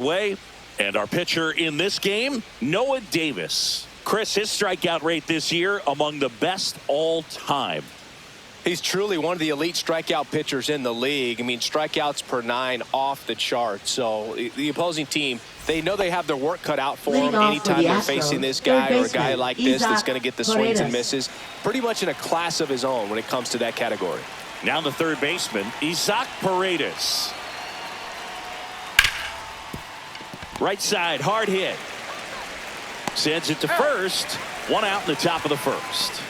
way. And our pitcher in this game, Noah Davis. Chris, his strikeout rate this year among the best all time. He's truly one of the elite strikeout pitchers in the league. I mean, strikeouts per 9 off the chart. So the opposing team, they know they have their work cut out for them anytime they're facing this guy or a guy like this that's going to get the swings and misses. Pretty much in a class of his own when it comes to that category. Now the third baseman, Isaac Paredes. Right side, hard hit. Sends it to first. One out in the top of the first.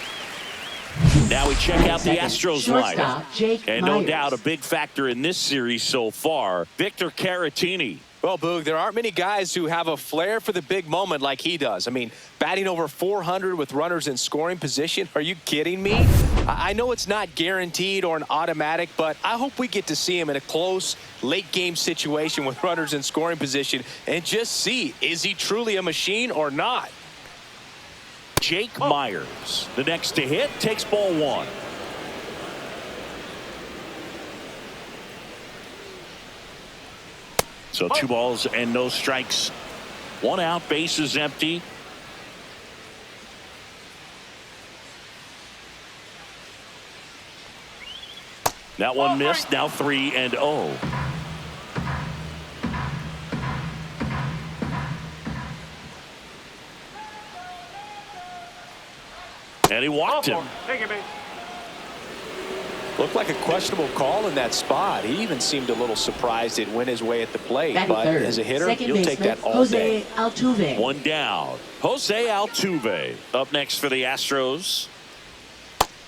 Now we check out the Astros lineup. And no doubt a big factor in this series so far, Victor Caratini. Well, Boog, there aren't many guys who have a flair for the big moment like he does. I mean, batting over 400 with runners in scoring position. Are you kidding me? I know it's not guaranteed or an automatic, but I hope we get to see him in a close, late-game situation with runners in scoring position and just see, is he truly a machine or not? Jake Myers, the next to hit, takes ball 1. So 2 balls and no strikes. 1 out, bases empty. That one missed. Now 3-0. And he walked him. Looked like a questionable call in that spot. He even seemed a little surprised it went his way at the plate. But as a hitter, you'll take that all day. Altuve. 1 down. Jose Altuve up next for the Astros.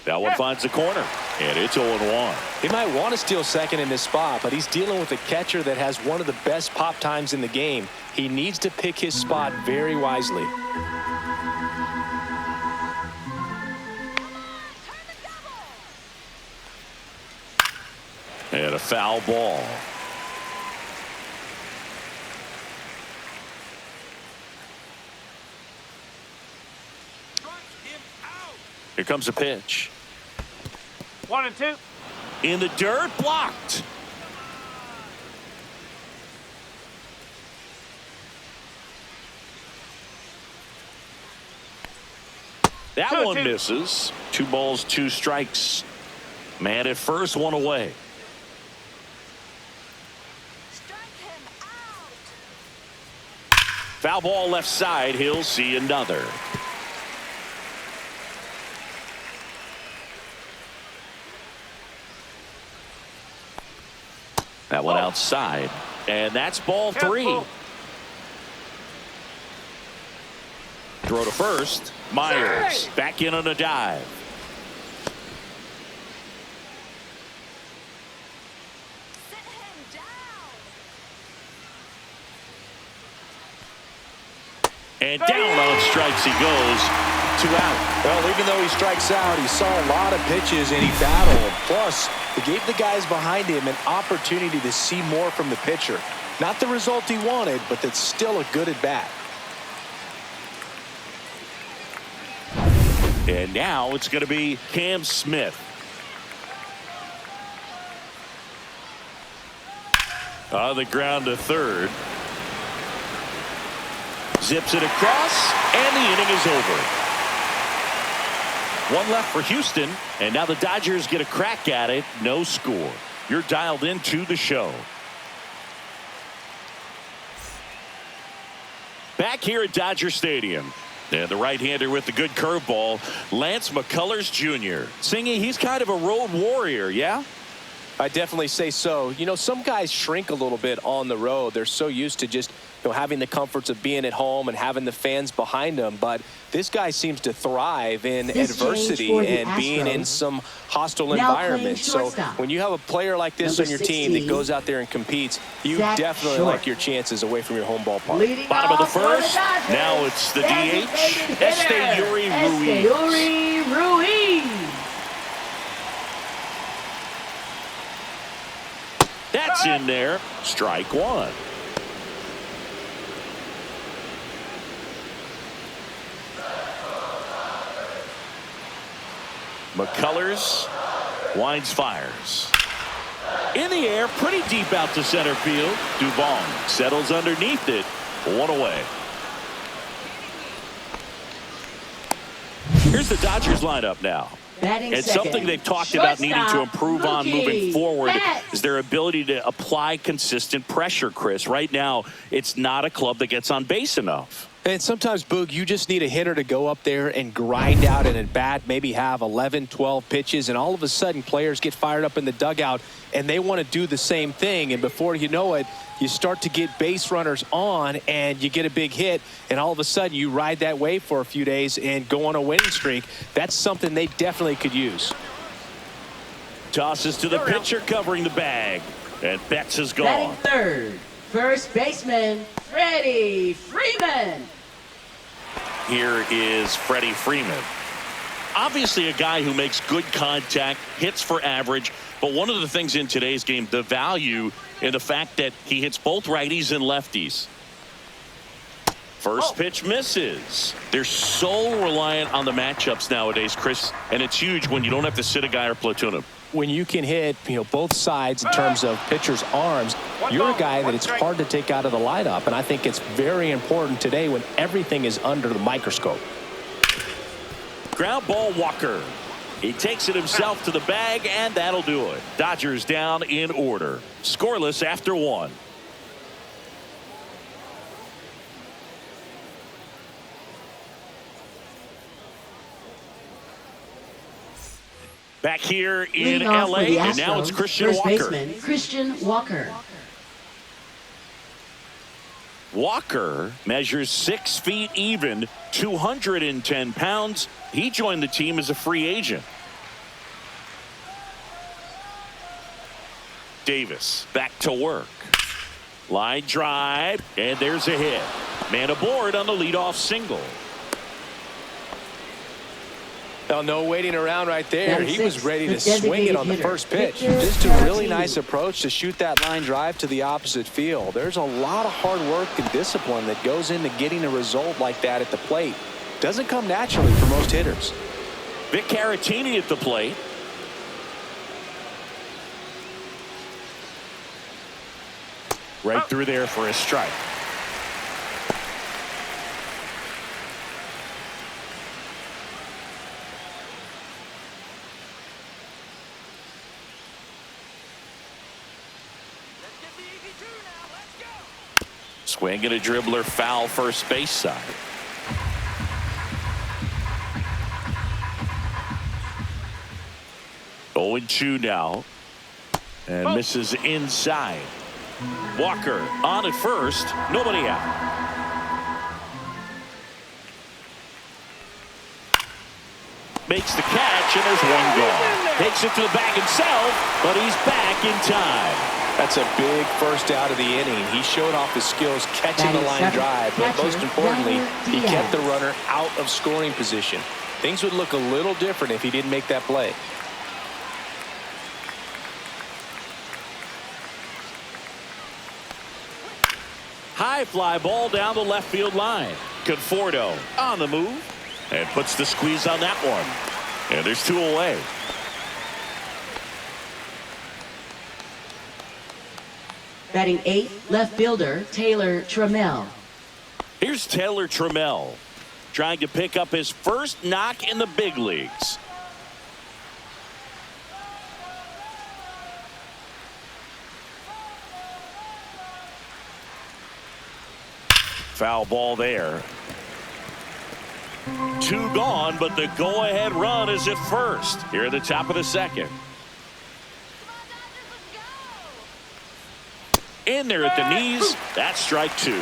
That one finds the corner, and it's 0-1. He might want to steal second in this spot, but he's dealing with a catcher that has one of the best pop times in the game. He needs to pick his spot very wisely. And a foul ball. Here comes a pitch. 1-2. In the dirt, blocked. That one misses. 2 balls, 2 strikes. Man at first, 1 away. Foul ball left side. He'll see another. That one outside. And that's ball 3. Throw to first. Myers back in on a dive. And down on strikes he goes. 2 out. Well, even though he strikes out, he saw a lot of pitches and he battled. Plus, he gave the guys behind him an opportunity to see more from the pitcher. Not the result he wanted, but that's still a good at bat. And now it's going to be Cam Smith. On the ground to third. Zips it across, and the inning is over. 1 left for Houston, and now the Dodgers get a crack at it. No score. You're dialed into the show. Back here at Dodger Stadium. And the right-hander with the good curveball, Lance McCullers Jr. Singy, he's kind of a road warrior, yeah? I definitely say so. You know, some guys shrink a little bit on the road. They're so used to just, having the comforts of being at home and having the fans behind them. But this guy seems to thrive in adversity and being in some hostile environments. So when you have a player like this on your team that goes out there and competes, you definitely like your chances away from your home ballpark. Bottom of the first. Now it's the DH, Esteury Ruiz. That's in there. Strike 1. McCullers winds, fires. In the air, pretty deep out to center field. Duvall settles underneath it. One away. Here's the Dodgers lineup now. And something they've talked about needing to improve on moving forward is their ability to apply consistent pressure, Chris. Right now, it's not a club that gets on base enough. And sometimes, Boog, you just need a hitter to go up there and grind out an at-bat, maybe have 11, 12 pitches, and all of a sudden players get fired up in the dugout, and they want to do the same thing. And before you know it, you start to get base runners on, and you get a big hit, and all of a sudden you ride that wave for a few days and go on a winning streak. That's something they definitely could use. Tosses to the pitcher covering the bag, and Betts is gone. Batting third, first baseman, Freddie Freeman. Here is Freddie Freeman. Obviously a guy who makes good contact, hits for average, but one of the things in today's game, the value in the fact that he hits both righties and lefties. First pitch misses. They're so reliant on the matchups nowadays, Chris, and it's huge when you don't have to sit a guy or platoon him. When you can hit, both sides in terms of pitchers' arms, you're a guy that it's hard to take out of the lineup, and I think it's very important today when everything is under the microscope. Ground ball, Walker. He takes it himself to the bag, and that'll do it. Dodgers down in order. Scoreless after one. Back here in L.A., and now it's Christian Walker. Walker. Baseman, Christian Walker. Walker measures 6 feet even, 210 pounds. He joined the team as a free agent. Davis back to work. Line drive, and there's a hit. Man aboard on the leadoff single. No waiting around right there. He was ready to swing it on the first pitch. Just a really nice approach to shoot that line drive to the opposite field. There's a lot of hard work and discipline that goes into getting a result like that at the plate. Doesn't come naturally for most hitters. Vic Caratini at the plate. Right through there for a strike. Swing and a dribbler foul first base side. Oh, 0-2 now. And misses inside. Walker on at first. Nobody out. Makes the catch, and there's one gone. Takes it to the bag himself, but he's back in time. That's a big first out of the inning. He showed off his skills catching the line drive, but most importantly, he kept the runner out of scoring position. Things would look a little different if he didn't make that play. High fly ball down the left field line. Conforto on the move and puts the squeeze on that one. And there's 2 away. Batting eighth, left fielder Taylor Trammell. Here's Taylor Trammell trying to pick up his first knock in the big leagues. Foul ball there. 2 gone, but the go-ahead run is at first here at the top of the second. In there at the knees. That's strike 2.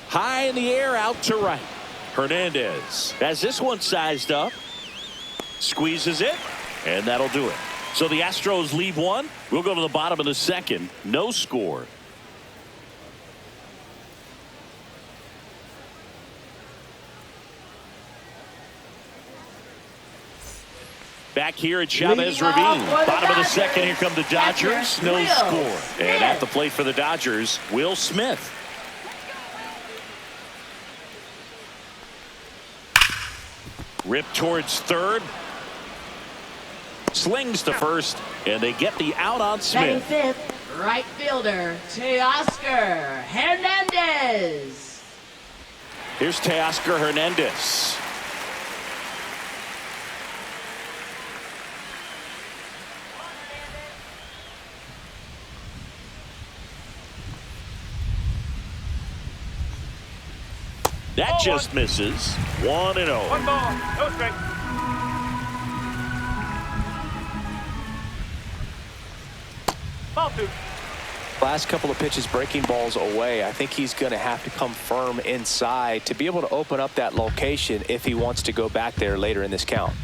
High in the air, out to right. Hernandez has this one sized up. Squeezes it, and that'll do it. So the Astros leave 1. We'll go to the bottom of the second. No score. Back here at Chavez Leading off Ravine. for the Bottom of the Dodgers, second, here come the Dodgers. catcher, No Will score. And Smith. at the plate for the Dodgers, Will Smith. Rip towards third. Slings to first, and they get the out on Batting Smith. fifth, right fielder, Teoscar Hernandez. Here's Teoscar Hernandez. That just misses. 1-0. 1 ball, no strike. Ball 2. Last couple of pitches breaking balls away. I think he's going to have to come firm inside to be able to open up that location if he wants to go back there later in this count.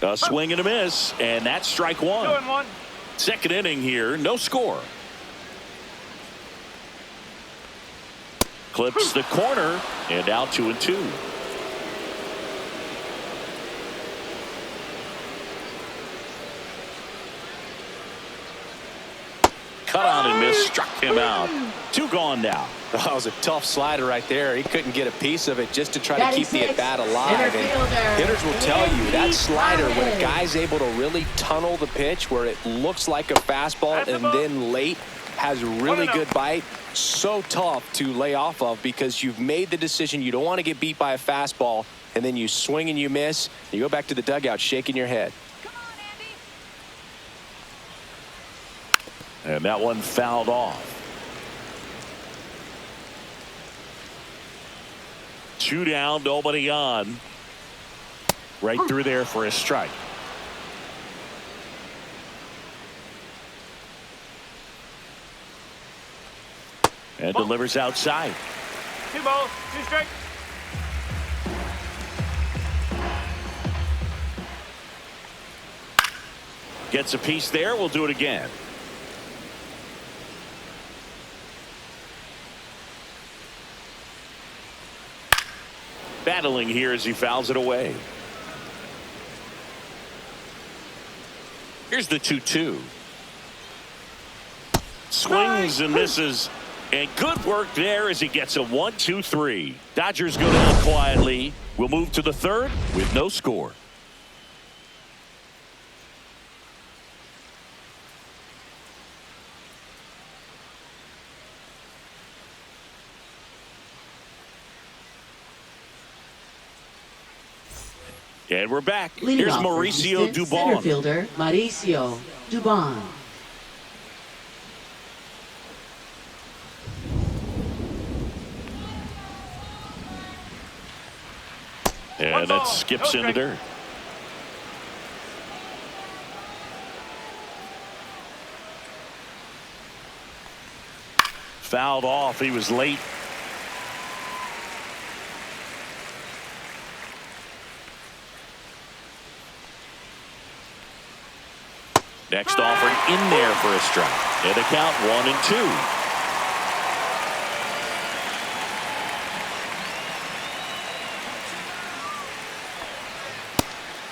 A swing and a miss, and that's strike 1. 2-1. Second inning here, no score. Clips the corner, and now 2-2. Cut on and miss, struck him out. 2 gone now. That was a tough slider right there. He couldn't get a piece of it just to try to Batting keep the sixth, at-bat alive. center And fielder, hitters will tell you that slider, when a July. guy's able to really tunnel the pitch where it looks like a fastball and then late has really good bite, so tough to lay off of because you've made the decision you don't want to get beat by a fastball, and then you swing and you miss. You go back to the dugout shaking your head. And that one fouled off. 2 down, nobody on. Right through there for a strike. And delivers outside. 2 balls, 2 strikes. Gets a piece there. We'll do it again. Battling here as he fouls it away. Here's the 2-2. Swings and misses. And good work there as he gets a 1-2-3. Dodgers go down quietly. We'll move to the third with no score. And we're back. Leading Here's off for Mauricio Houston, center Dubon. fielder, Mauricio Dubon. And that skips into dirt. Fouled off. He was late. Next offering in there for a strike. And the count 1-2.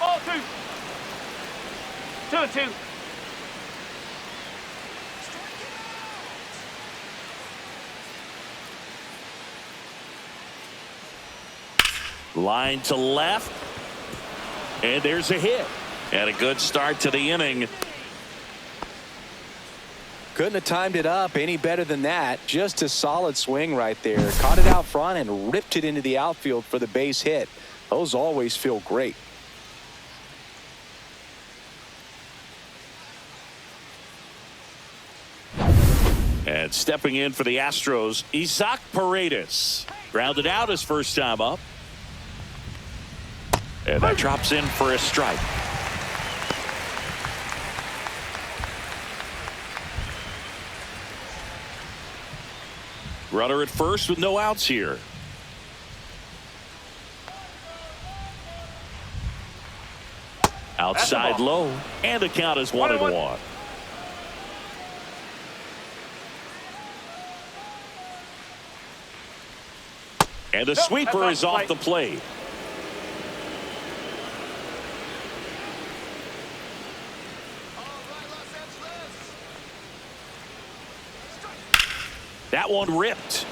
Ball 2. 2-2. Line to left. And there's a hit. And a good start to the inning. Couldn't have timed it up any better than that. Just a solid swing right there. Caught it out front and ripped it into the outfield for the base hit. Those always feel great. And stepping in for the Astros, Isaac Paredes. Grounded out his first time up. And that drops in for a strike. Runner at first with no outs here. Outside low, and the count is 1-1. And the sweeper is off the plate. That one ripped.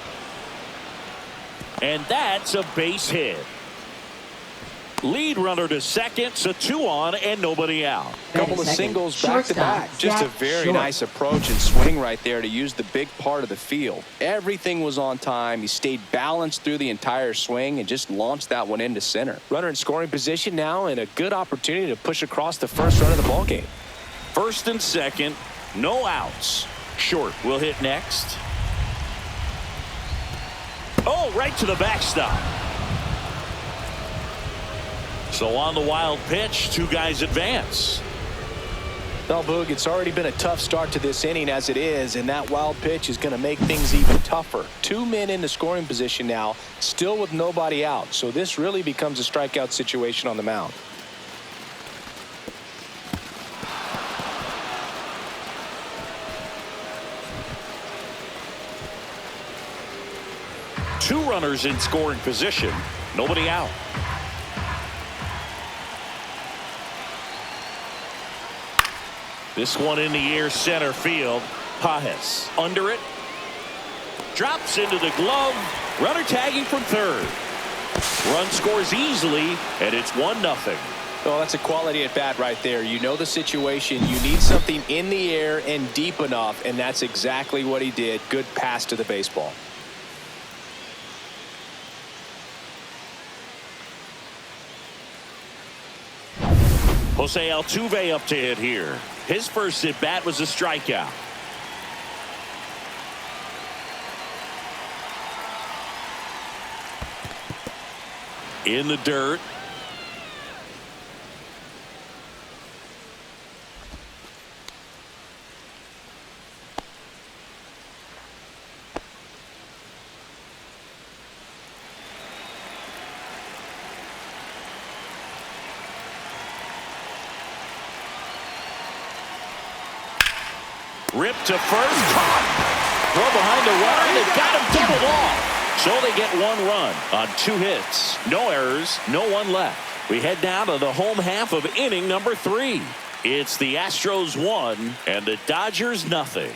And that's a base hit. Lead runner to second, so 2 on and nobody out. Couple of singles back to back. Just a very Short. nice approach and swing right there to use the big part of the field. Everything was on time. He stayed balanced through the entire swing and just launched that one into center. Runner in scoring position now, and a good opportunity to push across the first run of the ball game. First and second, no outs. Short will hit next. Oh, right to the backstop. So on the wild pitch, 2 guys advance. Well, Boog, it's already been a tough start to this inning as it is, and that wild pitch is going to make things even tougher. 2 men in the scoring position now, still with nobody out. So this really becomes a strikeout situation on the mound. Two runners in scoring position, nobody out. This one in the air, center field. Pajes under it. Drops into the glove. Runner tagging from third. Run scores easily, and it's 1-0. Well, that's a quality at bat right there. You know the situation. You need something in the air and deep enough, and that's exactly what he did. Good pass to the baseball. Jose Altuve up to hit here. His first at bat was a strikeout. In the dirt. Ripped to first. Throw behind the runner. They got him doubled off. So they get 1 run on 2 hits. No errors. No one left. We head down to the home half of inning number 3. It's the Astros 1 and the Dodgers nothing.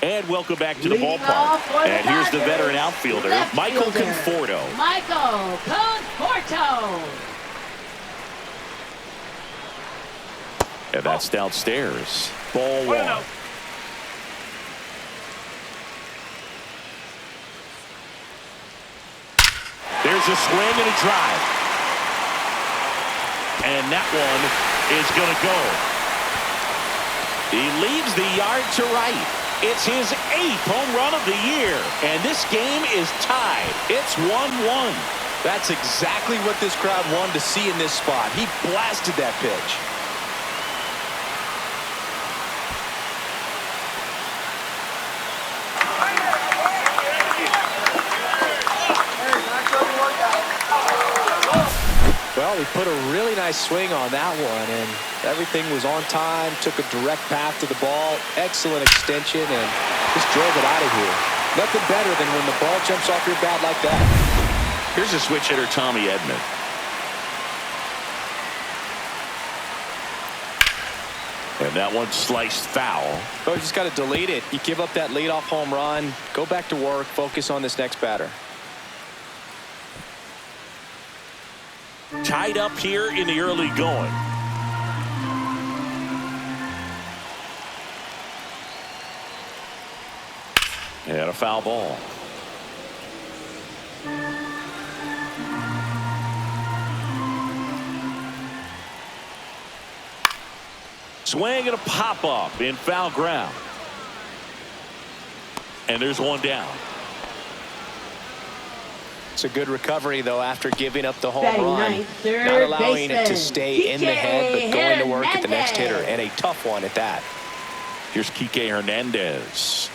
And welcome back to the ballpark. And here's the veteran outfielder, Michael Conforto. Michael Conforto. And that's downstairs. Ball 1. There's a swing and a drive. And that one is going to go. He leaves the yard to right. It's his 8th home run of the year. And this game is tied. It's 1-1. That's exactly what this crowd wanted to see in this spot. He blasted that pitch. Well, he put a really nice swing on that one, and everything was on time, took a direct path to the ball, excellent extension, and just drove it out of here. Nothing better than when the ball jumps off your bat like that. Here's a switch hitter, Tommy Edman. And that one sliced foul. Oh, you just got to delete it. You give up that leadoff home run, go back to work, focus on this next batter. Tied up here in the early going. And a foul ball. Swing and a pop up in foul ground. And there's one down. It's a good recovery, though, after giving up the home Batting run. ninth, third Not allowing it to baseman, stay in the head, but going to work at the next hitter, and a tough one at that. Here's Kike Hernandez.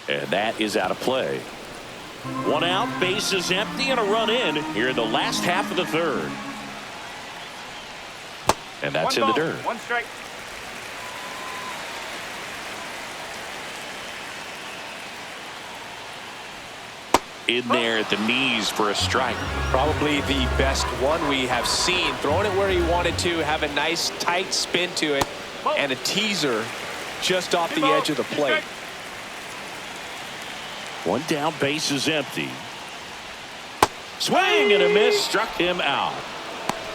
And that is out of play. 1 out, bases empty, and a run in here in the last half of the 3rd. And that's in the dirt. 1 strike. in there at the knees for a strike. Probably the best one we have seen. Throwing it where he wanted to, have a nice tight spin to it, and a teaser just off the edge of the plate. One down, base is empty. Swing and a miss, struck him out.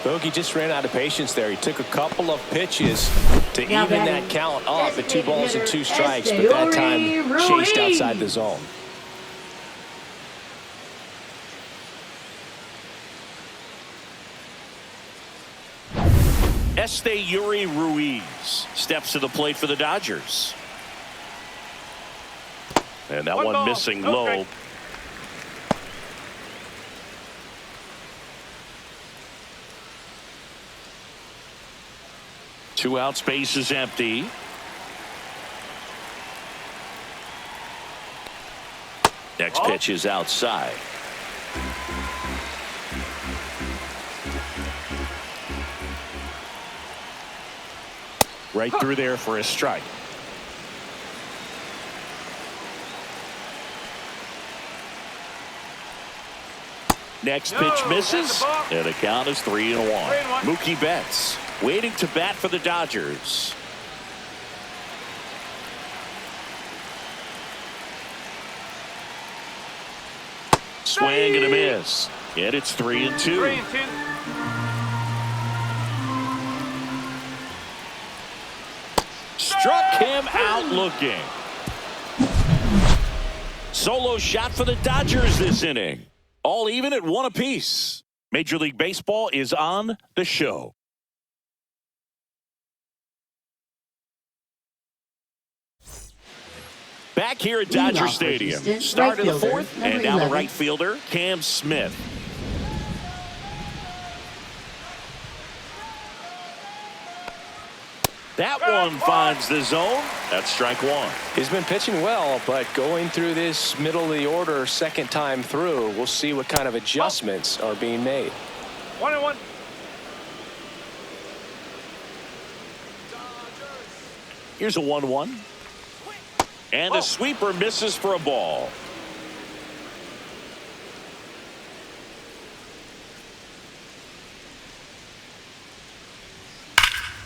Bogey just ran out of patience there. He took a couple of pitches to even that count up at 2 balls and 2 strikes, but that time chased outside the zone. Yuri Ruiz steps to the plate for the Dodgers. And that one missing low. Two outs, base is empty. Next pitch is outside. Right through there for a strike. Next pitch misses, and the count is 3-1. Mookie Betts waiting to bat for the Dodgers. Swing and a miss, and it's 3-2. Struck him out looking. Solo shot for the Dodgers this inning. All even at 1 apiece. Major League Baseball is on the show. Back here at Dodger Stadium. Start of the 4th, and now the right fielder, Cam Smith. That one finds the zone. That's strike 1. He's been pitching well, but going through this middle of the order second time through, we'll see what kind of adjustments are being made. 1-1. Here's a 1-1. And the sweeper misses for a ball.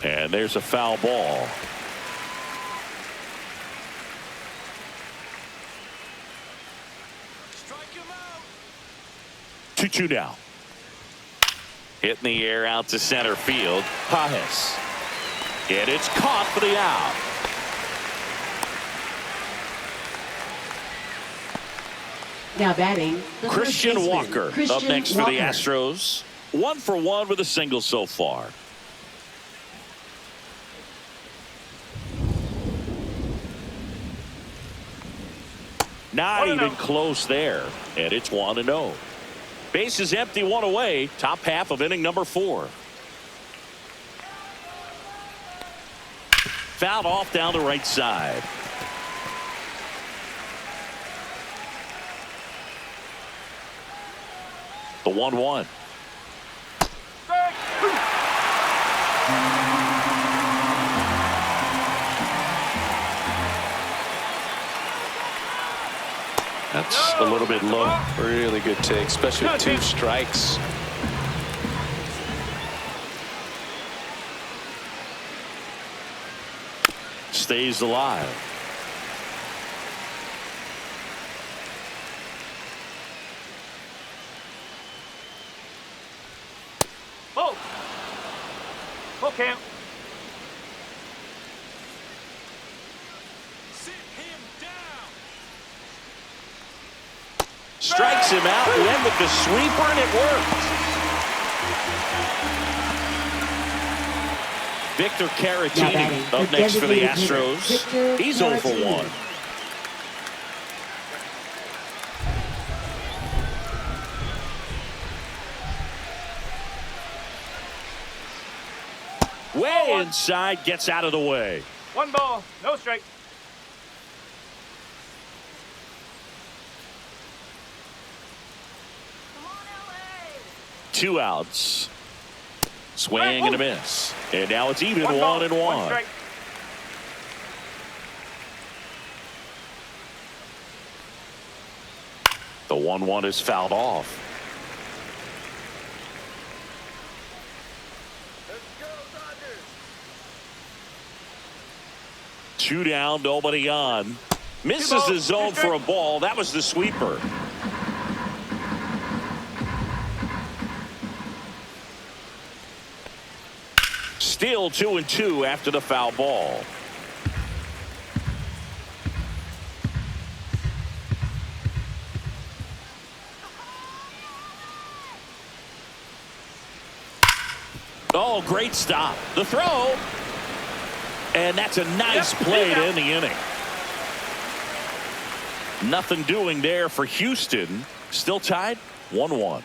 And there's a foul ball. Strike him out. 2-2 now. Hit in the air out to center field. Pajes. And it's caught for the out. Now batting, Christian Walker up next for the Astros. 1 for 1 with a single so far. Not even close there. And it's 1-0. Base is empty, 1 away. Top half of inning number 4. Fouled off down the right side. The 1-1. That's a little bit low. Really good take, especially with 2 strikes. Stays alive. Oh. Cam. Strikes him out, went with the sweeper, and it worked. Victor Caratini up next for the Astros. He's 0 for 1. Way inside, gets out of the way. 1 ball, no strike. 2 outs. Swing and a miss. And now it's even 1-1. 1 strike. The 1-1 is fouled off. Let's go, Dodgers. 2 down, nobody on. Misses the zone for a ball. That was the sweeper. Still 2-2 after the foul ball. Oh, great stop. The throw. And that's a nice play to end the inning. Nothing doing there for Houston. Still tied 1-1.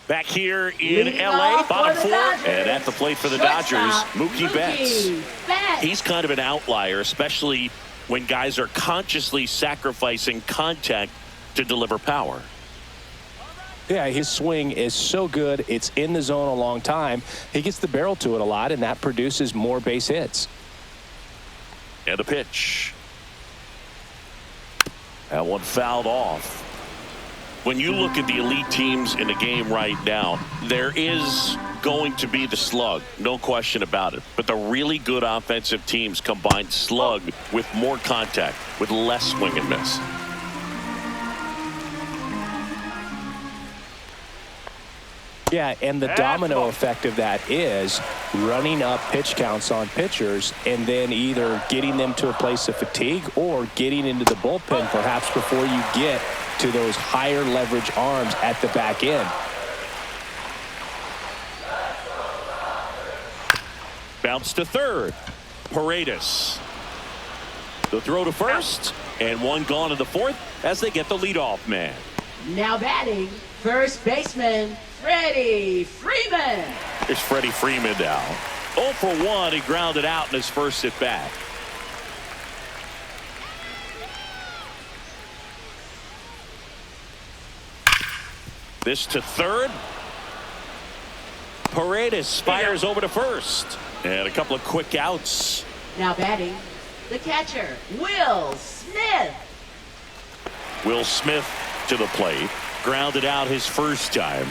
Back here in LA, bottom 4, and at the plate for the Dodgers, Mookie Betts. He's kind of an outlier, especially when guys are consciously sacrificing contact to deliver power. Yeah, his swing is so good. It's in the zone a long time. He gets the barrel to it a lot, and that produces more base hits. And a pitch. That one fouled off. When you look at the elite teams in the game right now, there is going to be the slug, no question about it. But the really good offensive teams combine slug with more contact, with less swing and miss. Yeah, and the domino effect of that is running up pitch counts on pitchers and then either getting them to a place of fatigue or getting into the bullpen perhaps before you get to those higher leverage arms at the back end. Bounce to third. Paredes. The throw to first, and one gone in the fourth as they get the leadoff man. Now batting, first baseman, Freddie Freeman. Here's Freddie Freeman now. 0 for 1. He grounded out in his first at bat. This to third. Paredes fires over to first. And a couple of quick outs. Now batting, the catcher, Will Smith. Will Smith to the plate. Grounded out his first time.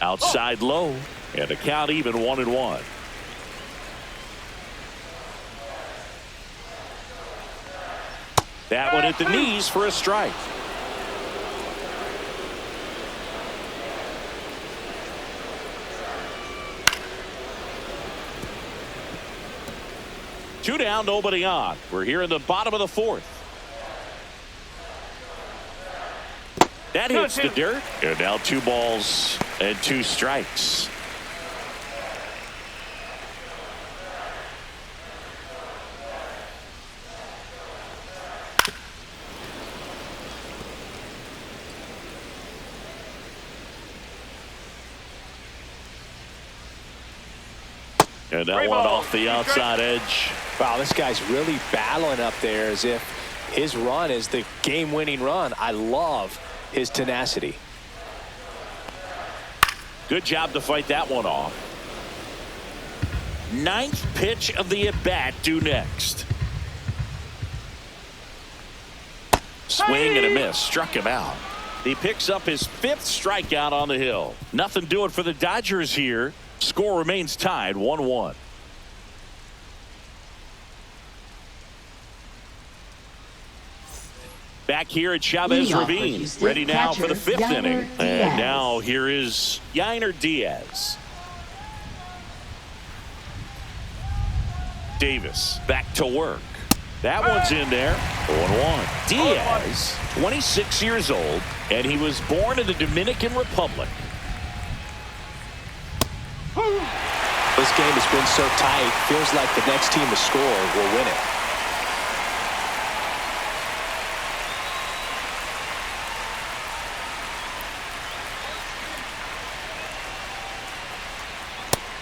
Outside low, and a count even 1-1. That one at the knees for a strike. Two down, nobody on. We're here in the bottom of the fourth. That hits the dirt. And now 2 balls and 2 strikes. And that one off the outside edge. Wow, this guy's really battling up there as if his run is the game-winning run. I love his tenacity. Good job to fight that one off. 9th pitch of the at-bat due next. Swing and a miss. Struck him out. He picks up his 5th strikeout on the hill. Nothing doing for the Dodgers here. Score remains tied 1-1. Back here at Chavez Ravine, ready now for the 5th inning. And now here is Yainer Diaz. Davis back to work. That one's in there. 0-1. Diaz, 26 years old, and he was born in the Dominican Republic. This game has been so tight. Feels like the next team to score will win it.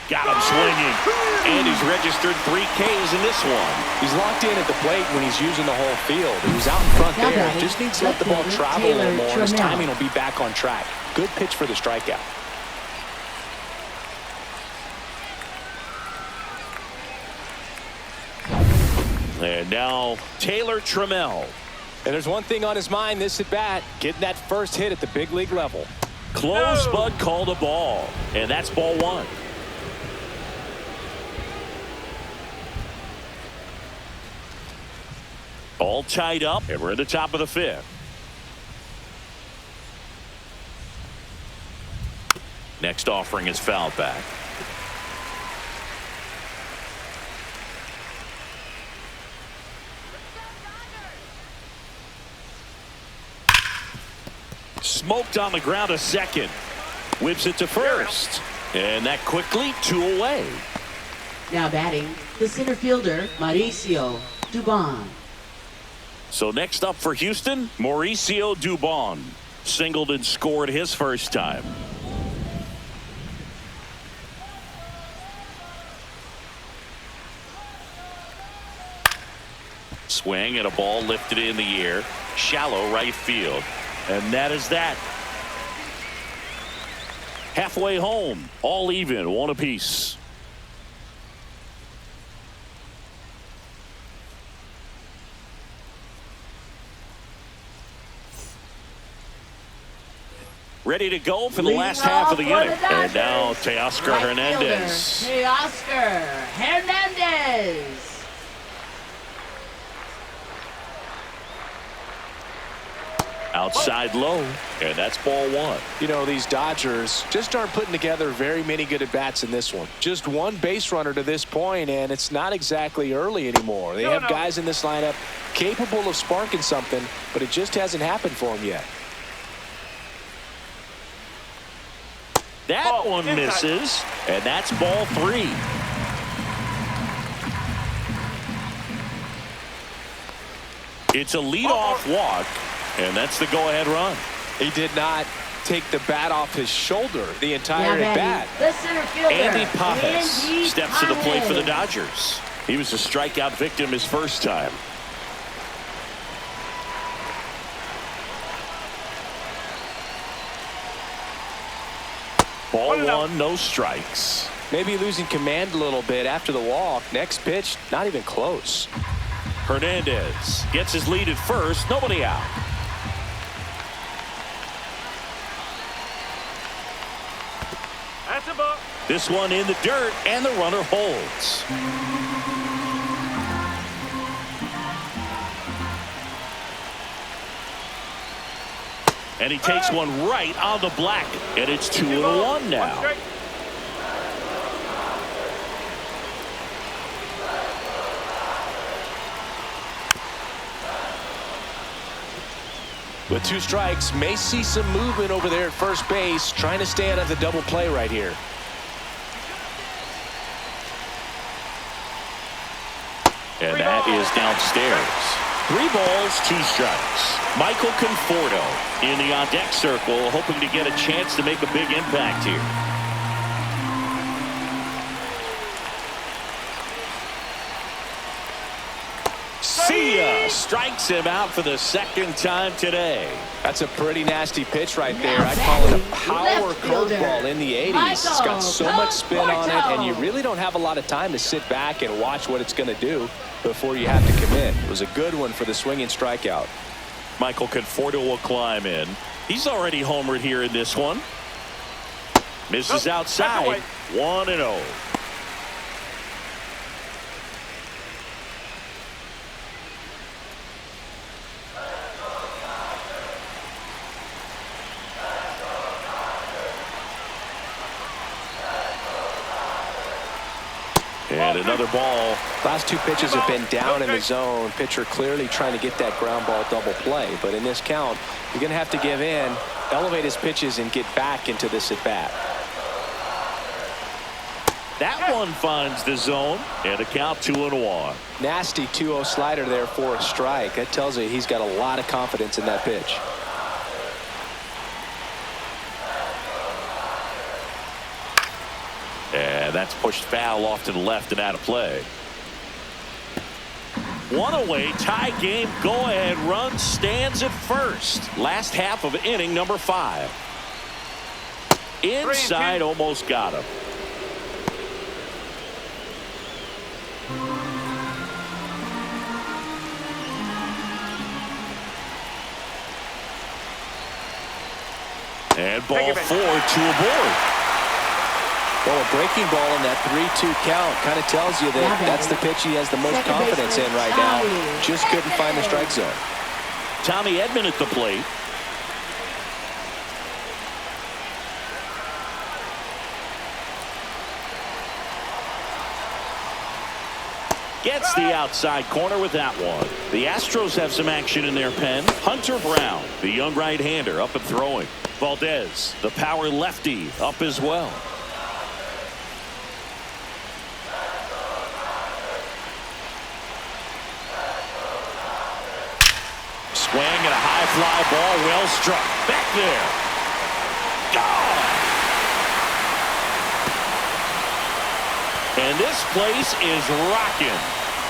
Got him swinging. And he's registered 3 Ks in this one. He's locked in at the plate when he's using the whole field. He was out in front Now there. batting, Just needs to let the ball left-fielder travel a little Taylor more. His Trammell. timing will be back on track. Good pitch for the strikeout. And now Taylor Trammell. And there's one thing on his mind this at bat, getting that first hit at the big league level. Close, No. but called a ball. And that's ball 1. All tied up, and we're at the top of the 5th. Next offering is fouled back. Smoked on the ground to second. Whips it to first. And that quickly 2 away. Now batting, the center fielder, Mauricio Dubon. So next up for Houston, Mauricio Dubon. Singled and scored his first time. Swing and a ball lifted in the air. Shallow right field. And that is that. Halfway home, all even, 1 apiece. Ready to go for the last half of the inning. And now Teoscar Hernandez. Teoscar Hernandez. Outside low, and that's ball 1. You know, these Dodgers just aren't putting together very many good at-bats in this one. Just 1 base runner to this point, and it's not exactly early anymore. They have guys in this lineup capable of sparking something, but it just hasn't happened for them yet. That one misses, and that's ball 3. It's a leadoff walk, and that's the go-ahead run. He did not take the bat off his shoulder the entire Now at-bat. batting, the center fielder, Andy Pajes Andy steps to the plate for the Pajes. Dodgers. He was a strikeout victim his first time. Ball 1, no strikes. Maybe losing command a little bit after the walk. Next pitch, not even close. Hernandez gets his lead at first, nobody out. That's a ball. This one in the dirt, and the runner holds. And he takes one right on the black, and it's 2-1 now. Strike. With 2 strikes, may see some movement over there at first base, trying to stay out of the double play right here. And that is downstairs. 3 balls, 2 strikes. Michael Conforto in the on-deck circle, hoping to get a chance to make a big impact here. See ya! Strikes him out for the second time today. That's a pretty nasty pitch right there. I call it a power curveball in the 80s. It's got so much spin on it, and you really don't have a lot of time to sit back and watch what it's going to do before you have to commit. It was a good one for the swinging strikeout. Michael Conforto will climb in. He's already homered here in this one. Misses outside. 1-0. And another ball. Last 2 pitches have been down in the zone. Pitcher clearly trying to get that ground ball double play. But in this count, you're going to have to give in, elevate his pitches, and get back into this at bat. That one finds the zone, and a count 2-1. Nasty 2-0 slider there for a strike. That tells you he's got a lot of confidence in that pitch. And that's pushed foul off to the left and out of play. One away, tie game, go-ahead run stands at first. Last half of inning number 5. Inside, almost got him. And ball 4 to a board. Well, a breaking ball in that 3-2 count kind of tells you that that's the pitch he has the most confidence in right now. Just couldn't find the strike zone. Tommy Edman at the plate. Gets the outside corner with that one. The Astros have some action in their pen. Hunter Brown, the young right-hander, up and throwing. Valdez, the power lefty, up as well. Swing and a high fly ball, well struck. Back there. Gone. And this place is rocking.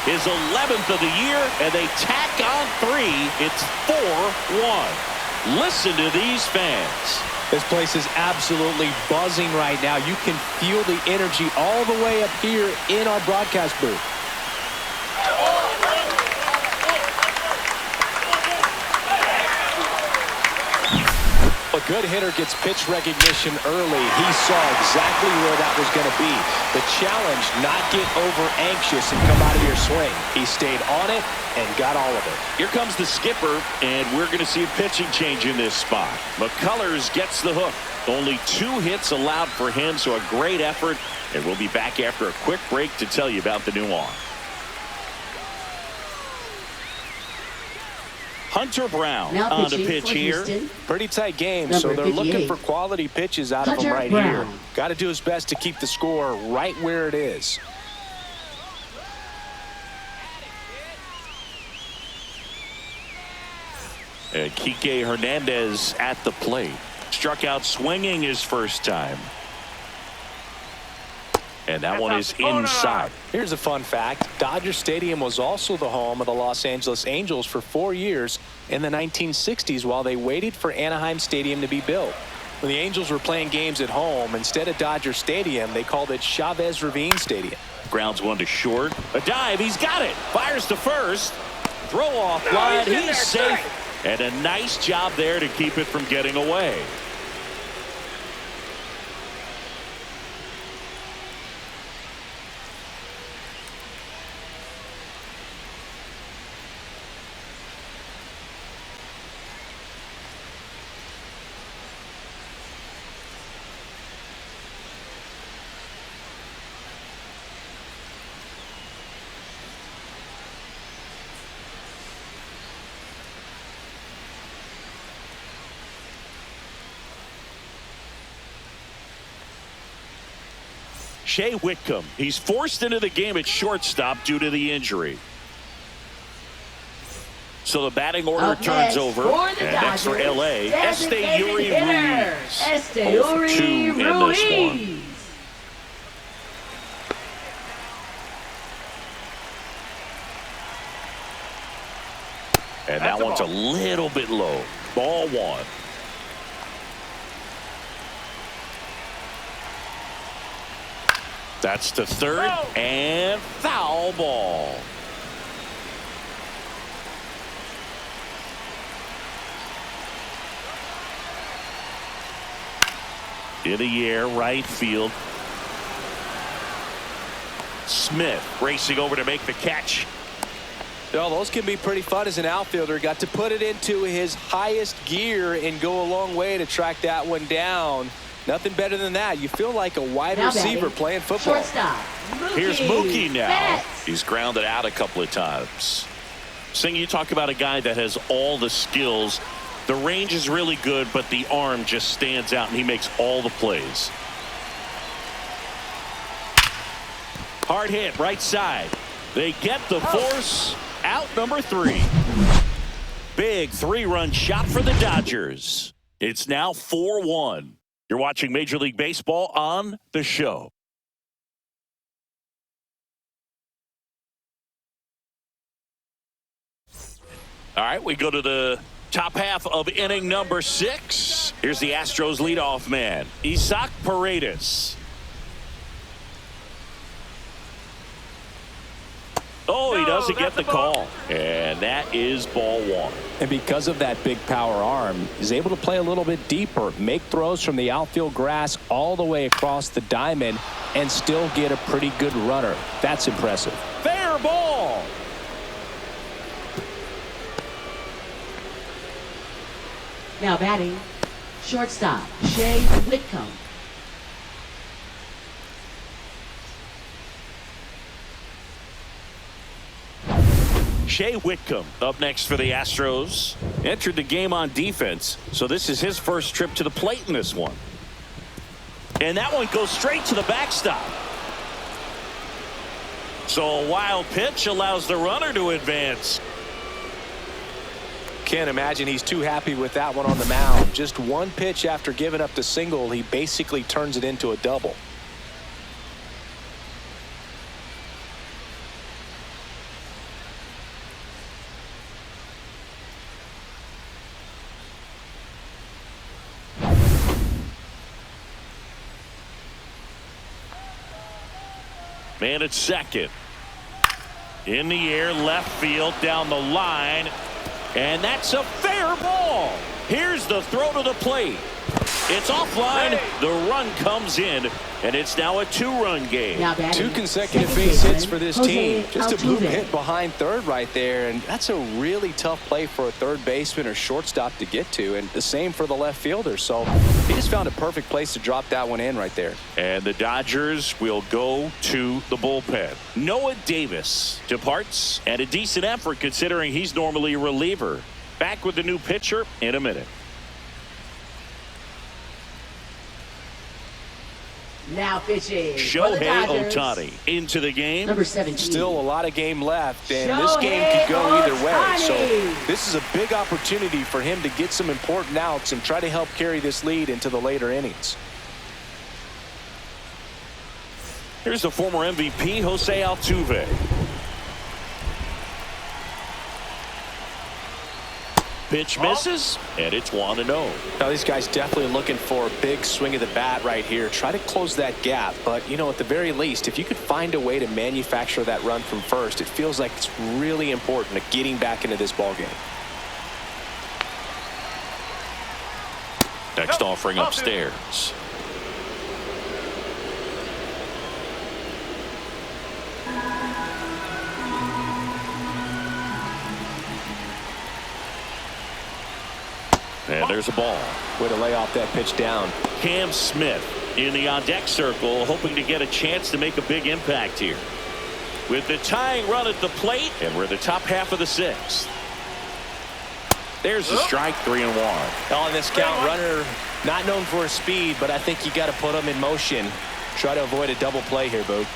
His 11th of the year, and they tack on 3. It's 4-1. Listen to these fans. This place is absolutely buzzing right now. You can feel the energy all the way up here in our broadcast booth. A good hitter gets pitch recognition early. He saw exactly where that was going to be. The challenge, not get over anxious and come out of your swing. He stayed on it and got all of it. Here comes the skipper, and we're going to see a pitching change in this spot. McCullers gets the hook. Only 2 hits allowed for him, so a great effort. And we'll be back after a quick break to tell you about the new arm. Hunter Brown on the pitch here. Pretty tight game, so they're looking for quality pitches out of him right here. Got to do his best to keep the score right where it is. And Kike Hernandez at the plate. Struck out swinging his first time. And that one is inside. Here's a fun fact. Dodger Stadium was also the home of the Los Angeles Angels for 4 years in the 1960s while they waited for Anaheim Stadium to be built. When the Angels were playing games at home, instead of Dodger Stadium, they called it Chavez Ravine Stadium. Grounds one to short. A dive. He's got it. Fires to first. Throw off line. He's safe. And a nice job there to keep it from getting away. Shea Whitcomb, he's forced into the game at shortstop due to the injury. So the batting order turns over. And next for LA, Esteury Ruiz. 0-2 in this one. And that one's a little bit low. Ball 1. That's to third and foul ball. In the air, right field. Smith racing over to make the catch. Well, those can be pretty fun as an outfielder. Got to put it into his highest gear and go a long way to track that one down. Nothing better than that. You feel like a wide receiver playing football. Shortstop, Here's Mookie now. He's grounded out a couple of times. Sing, you talk about a guy that has all the skills. The range is really good, but the arm just stands out, and he makes all the plays. Hard hit, right side. They get the force. Out number 3. Big 3-run shot for the Dodgers. It's now 4-1. You're watching Major League Baseball on The Show. All right, we go to the top half of inning number 6. Here's the Astros leadoff man, Isaac Paredes. Oh, he doesn't get the call. And that is ball 1. And because of that big power arm, he's able to play a little bit deeper, make throws from the outfield grass all the way across the diamond, and still get a pretty good runner. That's impressive. Fair ball. Now batting, shortstop, Shea Whitcomb. Shea Whitcomb up next for the Astros. Entered the game on defense, so this is his first trip to the plate in this one. And that one goes straight to the backstop. So a wild pitch allows the runner to advance. Can't imagine he's too happy with that one on the mound. Just one pitch after giving up the single, he basically turns it into a double. Man at second. In the air, left field, down the line. And that's a fair ball. Here's the throw to the plate. It's offline. The run comes in, and it's now a 2-run game. 2 consecutive base hits for this team. Just a blue hit behind third right there, and that's a really tough play for a third baseman or shortstop to get to, and the same for the left fielder. So he just found a perfect place to drop that one in right there. And the Dodgers will go to the bullpen. Noah Davis departs, and a decent effort considering he's normally a reliever. Back with the new pitcher in a minute. Now pitching. Shohei Ohtani into the game. Number 17. Still a lot of game left, and this game could go either way. So this is a big opportunity for him to get some important outs and try to help carry this lead into the later innings. Here's the former MVP, Jose Altuve. Pitch misses, and it's 1-0. Now, these guys definitely looking for a big swing of the bat right here. Try to close that gap. But, you know, at the very least, if you could find a way to manufacture that run from first, it feels like it's really important to getting back into this ball game. Next offering upstairs. And there's a ball. Way to lay off that pitch down. Cam Smith in the on-deck circle, hoping to get a chance to make a big impact here. With the tying run at the plate, and we're the top half of the 6th. There's the strike, 3-1. On this count, runner not known for his speed, but I think you got to put him in motion. Try to avoid a double play here, Boog.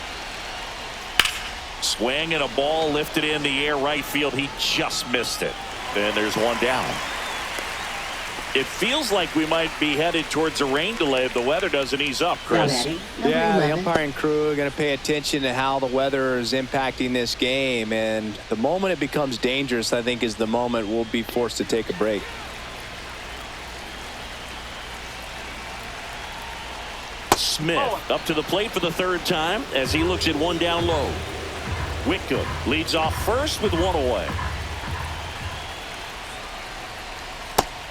Swing and a ball lifted in the air right field. He just missed it. And there's one down. It feels like we might be headed towards a rain delay if the weather doesn't ease up, Chris. Yeah, the umpiring crew are going to pay attention to how the weather is impacting this game. And the moment it becomes dangerous, I think, is the moment we'll be forced to take a break. Smith up to the plate for the 3rd time as he looks at one down low. Whitcomb leads off first with 1 away.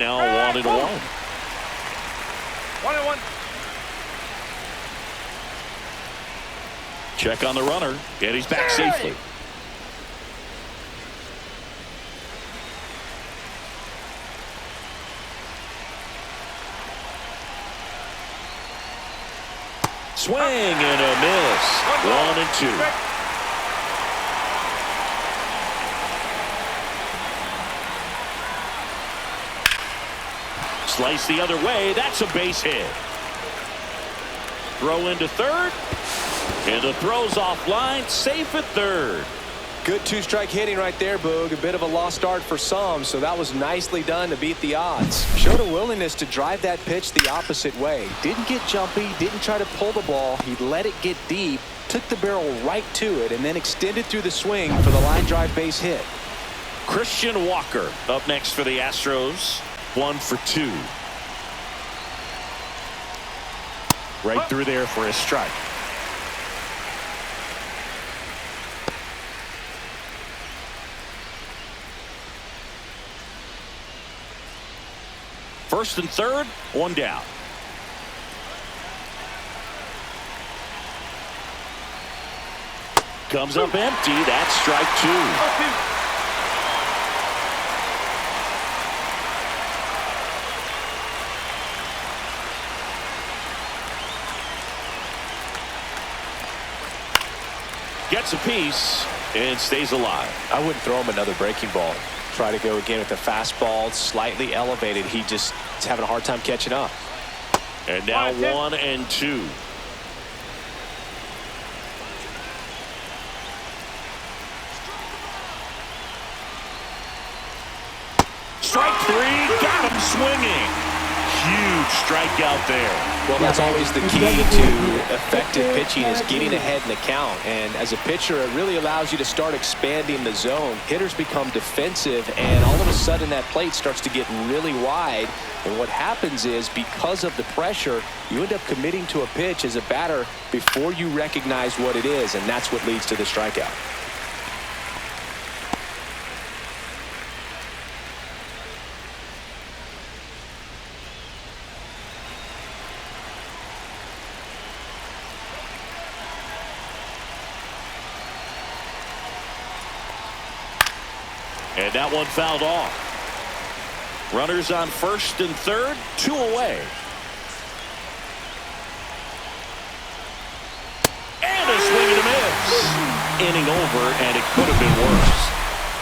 Now 1-1. 1-1. Check on the runner, and he's back safely. Swing and a miss. 1-2. Slice the other way. That's a base hit. Throw into third. And the throw's offline. Safe at third. Good 2-strike hitting right there, Boog. A bit of a lost start for some, so that was nicely done to beat the odds. Showed a willingness to drive that pitch the opposite way. Didn't get jumpy, didn't try to pull the ball. He let it get deep, took the barrel right to it, and then extended through the swing for the line drive base hit. Christian Walker up next for the Astros. 1 for 2. Right through there for a strike. First and third, 1 down. Comes up empty. That's strike 2. Gets a piece and stays alive. I wouldn't throw him another breaking ball. Try to go again with the fastball, slightly elevated. He just is having a hard time catching up. And now 1 and 2. Strike 3, got him swinging. Huge strikeout there. Well, that's always the key to effective pitching, is getting ahead in the count. And as a pitcher, it really allows you to start expanding the zone. Hitters become defensive, and all of a sudden that plate starts to get really wide. And what happens is, because of the pressure, you end up committing to a pitch as a batter before you recognize what it is, and that's what leads to the strikeout. And that one fouled off. Runners on first and third, 2 away. And a swing and a miss. Inning over, and it could have been worse.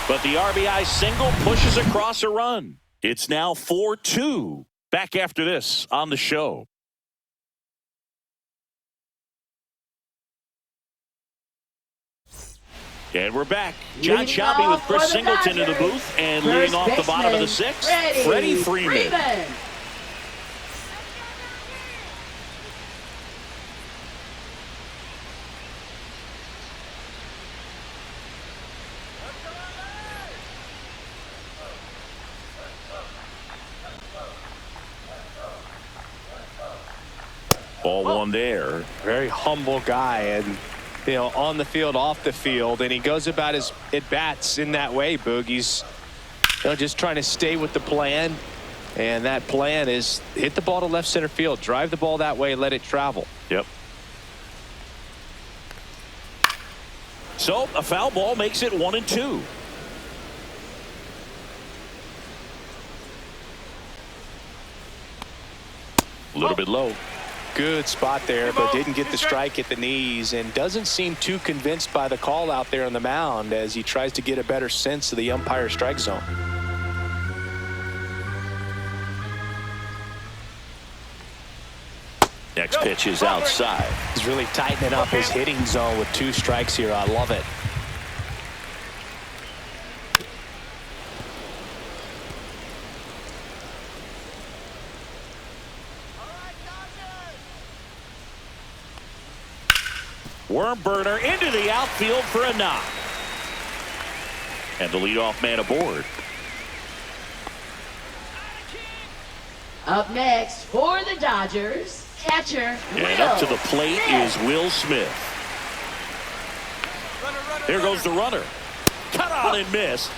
But the RBI single pushes across a run. It's now 4-2. Back after this on the show. And we're back. John Shelby with Chris Singleton in the booth, and leading off the bottom of the 6th, Freddie Freeman. Ball 1 there. Very humble guy, and on the field, off the field, and he goes about his at-bats in that way, Boog. He's just trying to stay with the plan, and that plan is hit the ball to left center field, drive the ball that way, let it travel. Yep. So a foul ball makes it 1 and 2. A little bit low. Good spot there, but didn't get the strike at the knees, and doesn't seem too convinced by the call out there on the mound as he tries to get a better sense of the umpire strike zone. Next pitch is outside. He's really tightening up his hitting zone with 2 strikes here. I love it. Worm burner into the outfield for a knock. And the leadoff man aboard. Up next for the Dodgers, catcher Will. And up to the plate is Will Smith. Here goes the runner. Cut on and miss.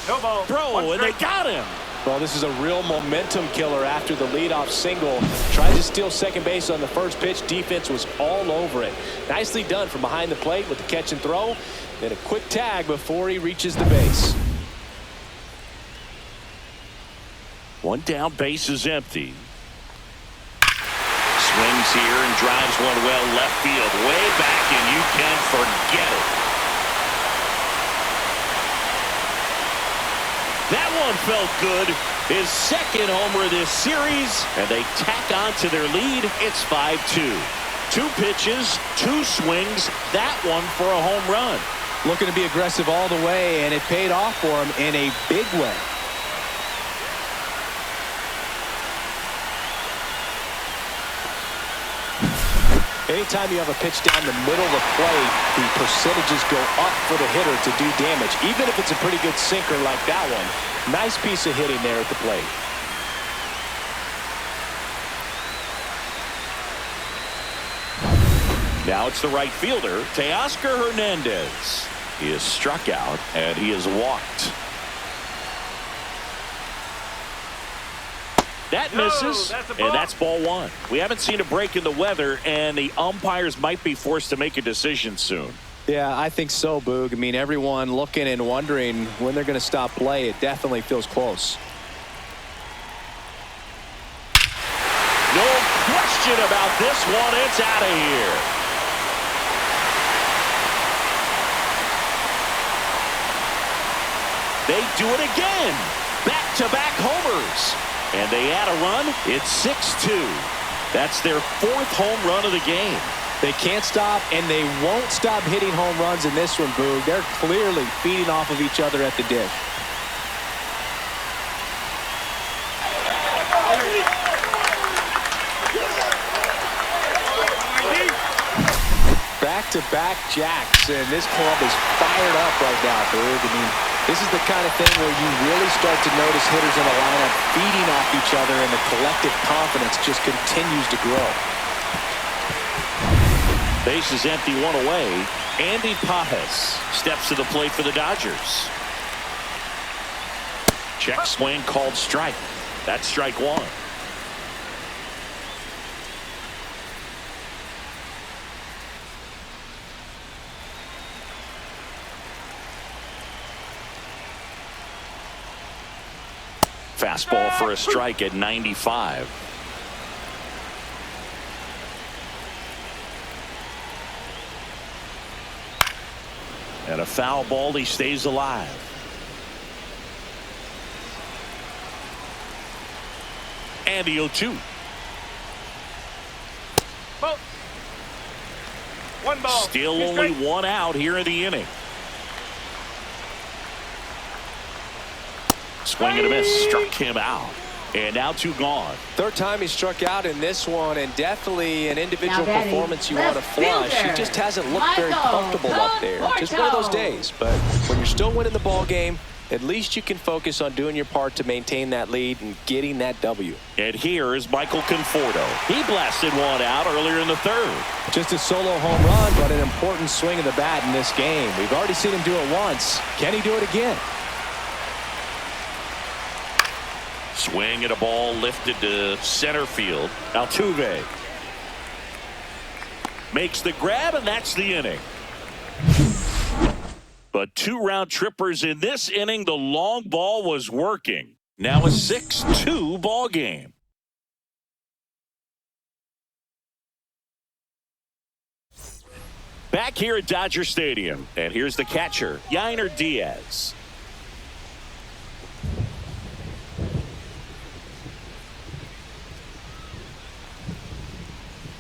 No ball. Throw, and they got him. Well, this is a real momentum killer after the leadoff single. Tried to steal second base on the first pitch. Defense was all over it. Nicely done from behind the plate with the catch and throw. Then a quick tag before he reaches the base. 1 down, base is empty. Swings here and drives one well left field. Way back, and you can forget it. That one felt good. His second homer of this series, and they tack on to their lead. It's 5-2. 2 pitches, 2 swings. That one for a home run. Looking to be aggressive all the way, and it paid off for him in a big way. Anytime you have a pitch down the middle of the plate, the percentages go up for the hitter to do damage, even if it's a pretty good sinker like that one. Nice piece of hitting there at the plate. Now it's the right fielder, Teoscar Hernandez. He is struck out, and he is walked. That misses, and that's ball one. We haven't seen a break in the weather, and the umpires might be forced to make a decision soon. Yeah, I think so, Boog. I mean, everyone looking and wondering when they're going to stop play. It definitely feels close. No question about this one. It's out of here. They do it again. Back-to-back homers. And they add a run. It's 6-2. That's their fourth home run of the game. They can't stop, and they won't stop hitting home runs in this one, Boog. They're clearly feeding off of each other at the dish. Back-to-back jacks, and this club is fired up right now, Boog. I mean, this is the kind of thing where you really start to notice hitters in the lineup feeding off each other, and the collective confidence just continues to grow. Base is empty, one away. Andy Pajes steps to the plate for the Dodgers. Check swing called strike. That's strike one. Fastball for a strike at 95. And a foul ball, he stays alive. And the 0-2. Ball. One ball. Still only one out here in the inning. Swing and a miss, struck him out. And now two gone. Third time he struck out in this one, and definitely an individual performance you want to flush. He just hasn't looked very comfortable up there. Just one of those days. But when you're still winning the ball game, at least you can focus on doing your part to maintain that lead and getting that W. And here is Michael Conforto. He blasted one out earlier in the third. Just a solo home run, but an important swing of the bat in this game. We've already seen him do it once. Can he do it again? Swing at a ball lifted to center field. Altuve makes the grab, and that's the inning. But two round trippers in this inning. The long ball was working. Now a 6-2 ball game. Back here at Dodger Stadium, and here's the catcher, Yainer Diaz.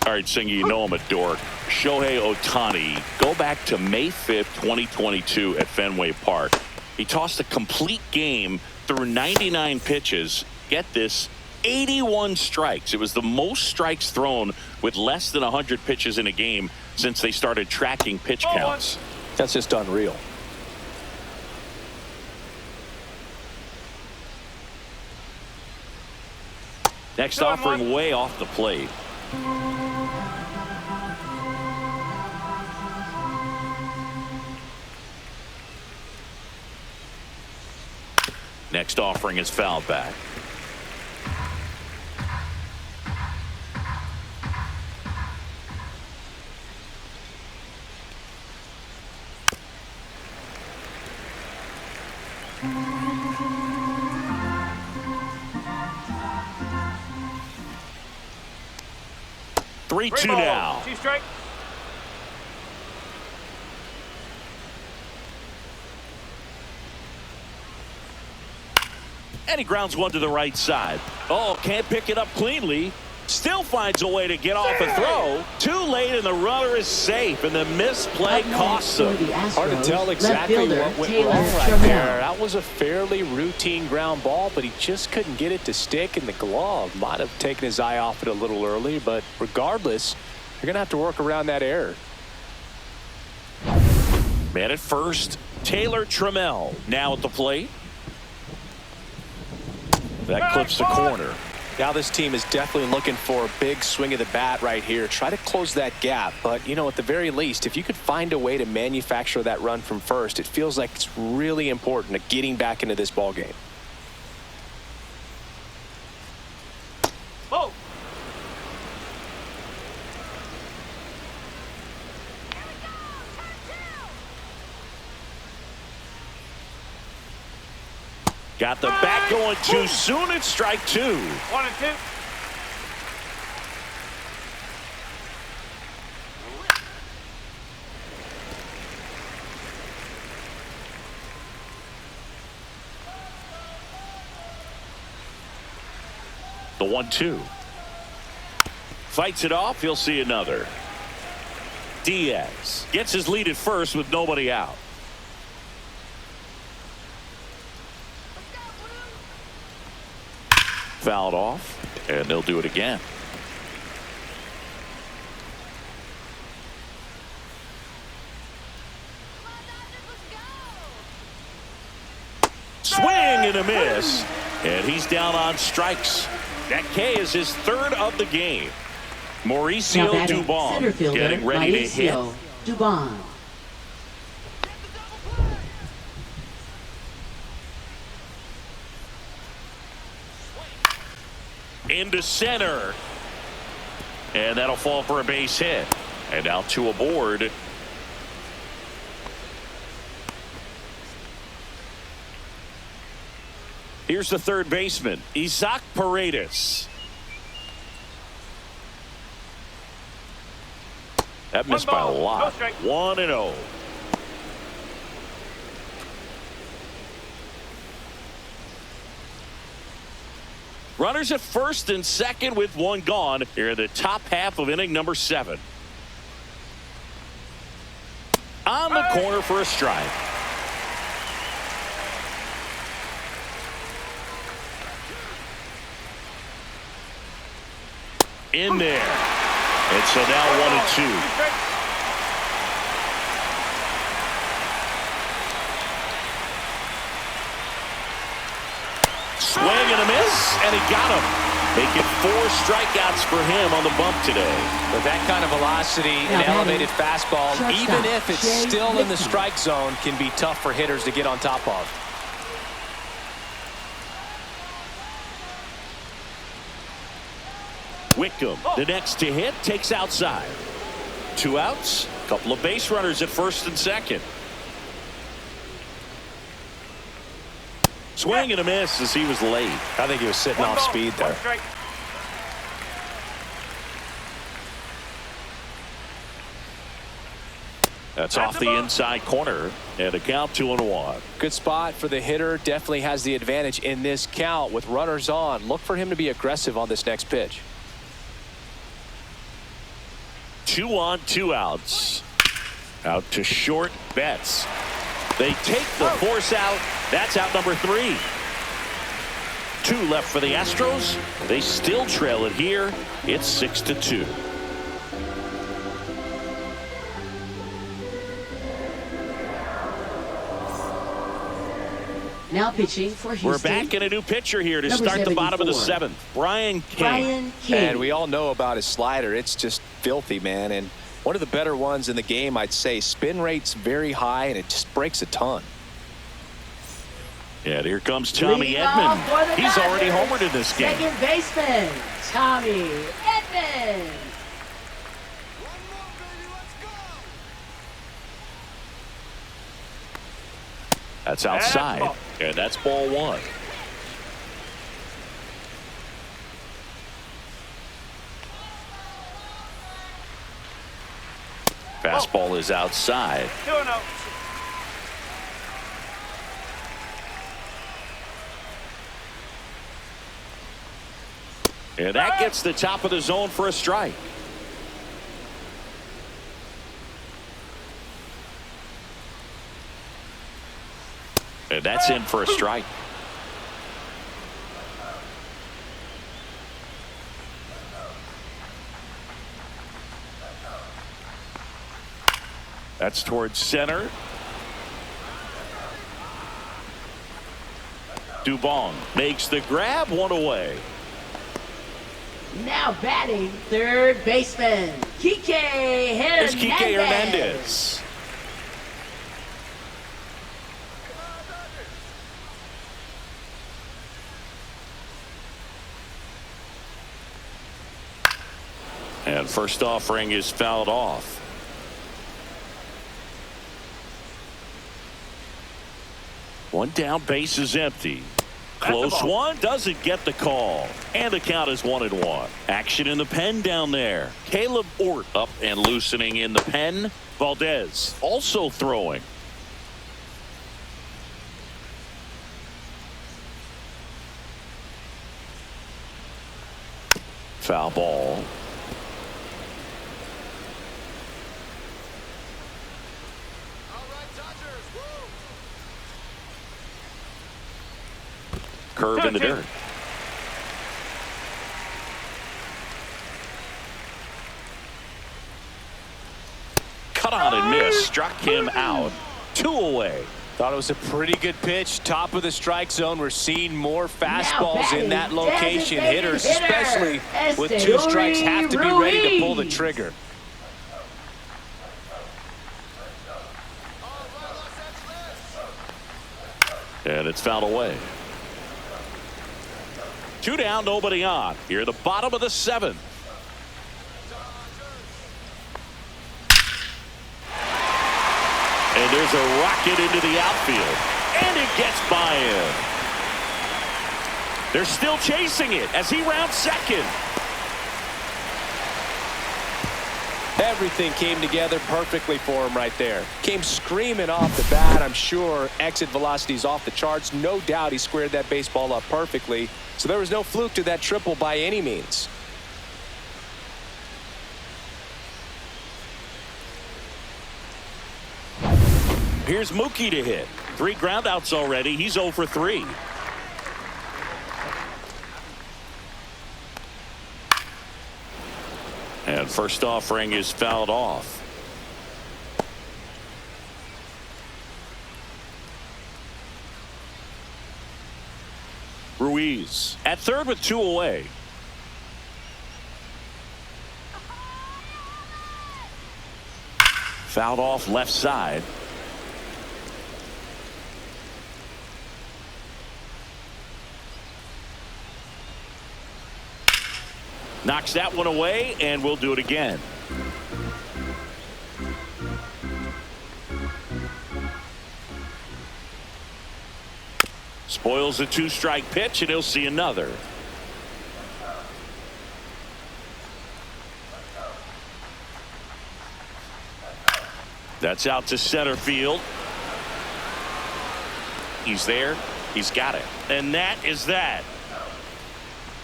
All right, Singy, you know I'm a dork. Shohei Ohtani, go back to May 5th, 2022 at Fenway Park. He tossed a complete game through 99 pitches. Get this, 81 strikes. It was the most strikes thrown with less than 100 pitches in a game since they started tracking pitch counts. That's just unreal. Next offering way off the plate. Next offering is fouled back. Three-two now. Two strike. And he grounds one to the right side. Oh, can't pick it up cleanly. Still finds a way to get off a throw. Too late, and the runner is safe, and the misplay costs him. Hard to tell exactly what went wrong right there. That was a fairly routine ground ball, but he just couldn't get it to stick in the glove. Might have taken his eye off it a little early, but regardless, You're going to have to work around that error. Man at first, Taylor Trammell now at the plate. That clips the corner. Now this team is definitely looking for a big swing of the bat right here. Try to close that gap. But, you know, at the very least, if you could find a way to manufacture that run from first, it feels like it's really important to getting back into this ball game. Oh. Got the bat going too soon. It's strike 2. 1 and 2. The 1-2. Fights it off. He'll see another. Diaz gets his lead at first with nobody out. Fouled off, and they'll do it again. Swing and a miss, and he's down on strikes. That K is his 3rd of the game. Mauricio Dubon getting ready to hit. Dubon. Into center, and that'll fall for a base hit. And now 2 aboard. Here's the third baseman, Isaac Paredes. That missed by a lot. 1-0. Runners at first and second with 1 gone here in the top half of inning number 7. On the corner for a strike. In there. And so now 1-2. Swing and a miss, and he got him. Making 4 strikeouts for him on the bump today. With that kind of velocity and elevated fastball, even if it's still in the strike zone, can be tough for hitters to get on top of. Wickham, the next to hit, takes outside. 2 outs, couple of base runners at first and second. Swing and a miss as he was late. I think he was sitting off speed there. That's off the inside corner, and a count 2-1. Good spot for the hitter. Definitely has the advantage in this count with runners on. Look for him to be aggressive on this next pitch. 2 on, 2 outs. Out to short, Betts. They take the force out. That's out number 3. 2 left for the Astros. They still trail it here. It's 6-2. Now pitching for Houston. We're back in a new pitcher here to start the bottom of the 7th. Brian King. And we all know about his slider. It's just filthy, man. And one of the better ones in the game, I'd say. Spin rate's very high, and it just breaks a ton. And here comes Tommy Edman. He's already homered in this game. Second baseman, Tommy Edman. That's outside, and that's ball 1. Fastball is outside. 2-0. And that gets the top of the zone for a strike. And that's in for a strike. That's towards center. Dubon makes the grab, one away. Now batting, third baseman, Kike Hernandez. There's Kike Hernandez. And first offering is fouled off. One down, base is empty. Close one, doesn't get the call. And the count is 1-1. Action in the pen down there. Caleb Ort up and loosening in the pen. Valdez also throwing. Foul ball. Curve in the dirt. Cut on and miss. Struck him out. 2 away. Thought it was a pretty good pitch. Top of the strike zone. We're seeing more fastballs in that location. Hitters, especially with 2 strikes, have to be ready to pull the trigger. And it's fouled away. 2 down, nobody on. Here at the bottom of the 7th. And there's a rocket into the outfield. And it gets by him. They're still chasing it as he rounds second. Everything came together perfectly for him right there. Came screaming off the bat. I'm sure exit velocity's off the charts. No doubt he squared that baseball up perfectly. So there was no fluke to that triple by any means. Here's Mookie to hit. 3 groundouts already. He's 0 for 3. And first offering is fouled off. Ruiz at third with 2 away. Fouled off left side. Knocks that one away, and we'll do it again. Spoils a 2-strike pitch, and he'll see another. That's out to center field. He's there. He's got it. And that is that.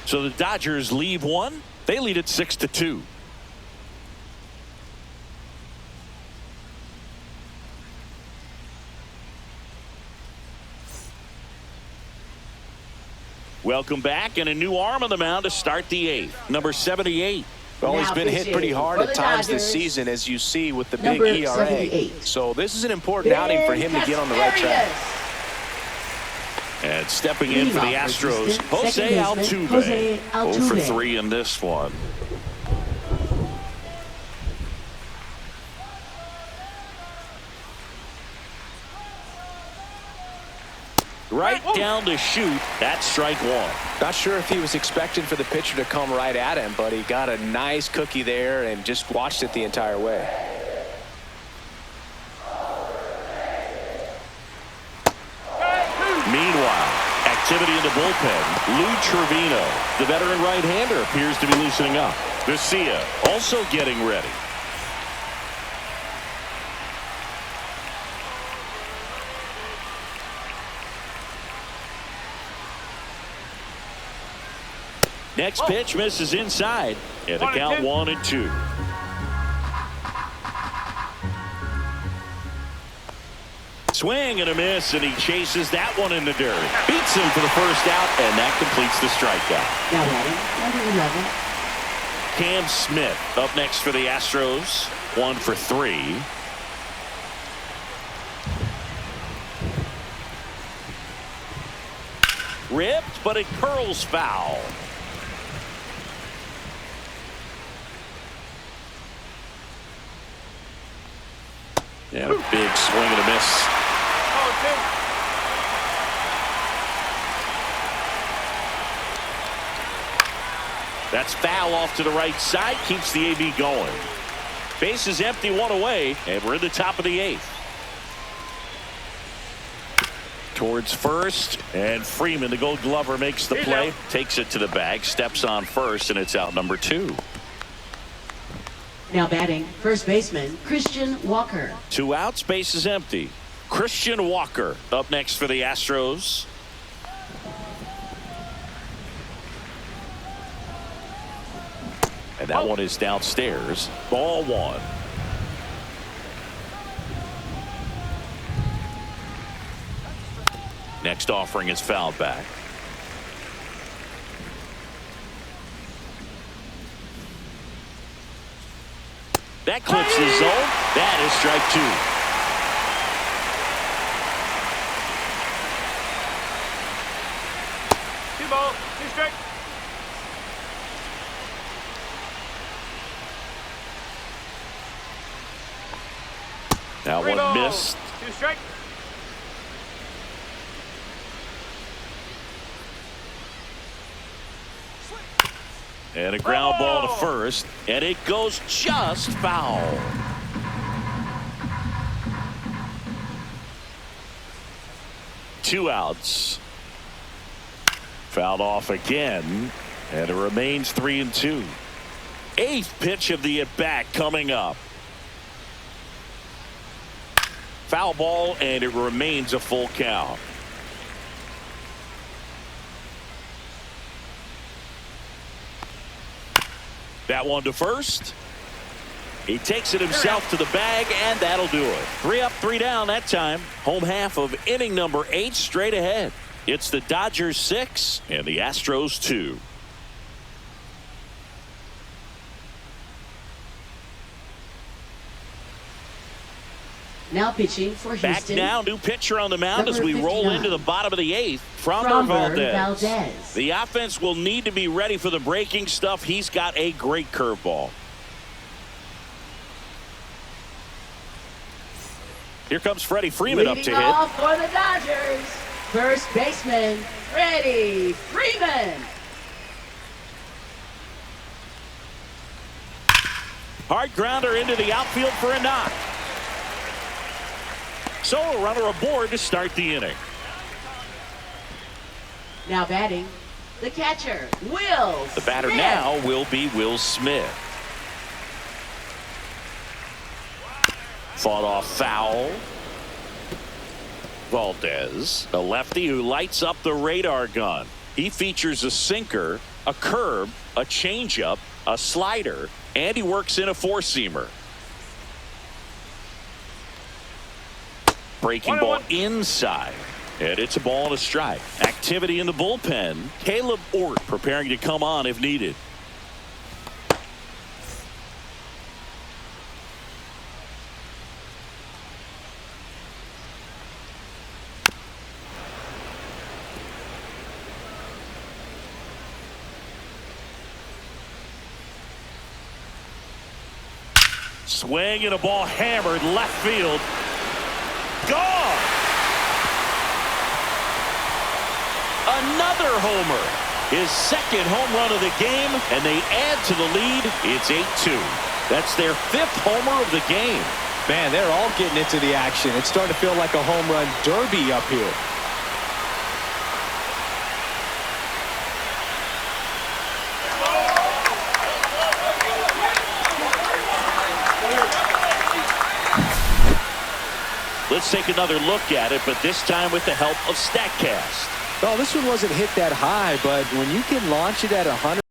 So the Dodgers leave 1. They lead it 6-2. Welcome back, and a new arm on the mound to start the 8th. Number 78. Well, he's been hit pretty hard at times this season, as you see with the big ERA. So this is an important outing for him to get on the right track. And stepping in for the Astros, Jose Altuve. 0 for 3 in this one. Right down to shoot. That's strike 1. Not sure if he was expecting for the pitcher to come right at him, but he got a nice cookie there and just watched it the entire way. Meanwhile, activity in the bullpen. Lou Trevino, the veteran right-hander, appears to be loosening up. Garcia also getting ready. Next pitch misses inside, and the count 1-2. Swing and a miss, and he chases that one in the dirt. Beats him for the first out, and that completes the strikeout. Now batting, number 11. Cam Smith up next for the Astros. 1 for 3. ripped, but it curls foul. And a big swing and a miss. Oh, two. That's foul off to the right side. Keeps the AB going. Base is empty, one away, and we're in the top of the 8th. Towards first, and Freeman, the Gold Glover, makes the play. Takes it to the bag, steps on first, and it's out number 2. Now batting, first baseman, Christian Walker. 2 outs, base is empty. Christian Walker up next for the Astros. And that one is downstairs. Ball 1. Next offering is fouled back. That clips the zone. That is strike 2. Two ball, two strike. That Three one ball, missed. two strike. And a ground ball to first, and it goes just foul. Two outs. Fouled off again, and it remains 3-2. 8th pitch of the at-bat coming up. Foul ball, and it remains a full count. That one to first. He takes it himself to the bag, and that'll do it. 3 up, 3 down that time. Home half of inning number 8 straight ahead. It's the Dodgers 6 and the Astros 2. Now pitching for Houston. Back now, new pitcher on the mound as we Number roll 59. into the bottom of the 8th. Framber Valdez. Valdez. The offense will need to be ready for the breaking stuff. He's got a great curveball. Here comes Freddie Freeman up to Leading hit. off for the Dodgers. First baseman, Freddie Freeman. Hard grounder into the outfield for a knock. So a runner aboard to start the inning. Now batting, the catcher, Will The batter Smith. now will be Will Smith. Fought off foul. Valdez, a lefty who lights up the radar gun. He features a sinker, a curve, a changeup, a slider, and he works in a four-seamer. Breaking ball inside, and it's a ball and a strike. Activity in the bullpen. Caleb Ort preparing to come on if needed. Swing and a ball hammered left field. Gone. Another homer. His second home run of the game, and they add to the lead. It's 8-2. That's their 5th homer of the game. Man, they're all getting into the action. It's starting to feel like a home run derby up here. Let's take another look at it, but this time with the help of StatCast. Well, this one wasn't hit that high, but when you can launch it at 100.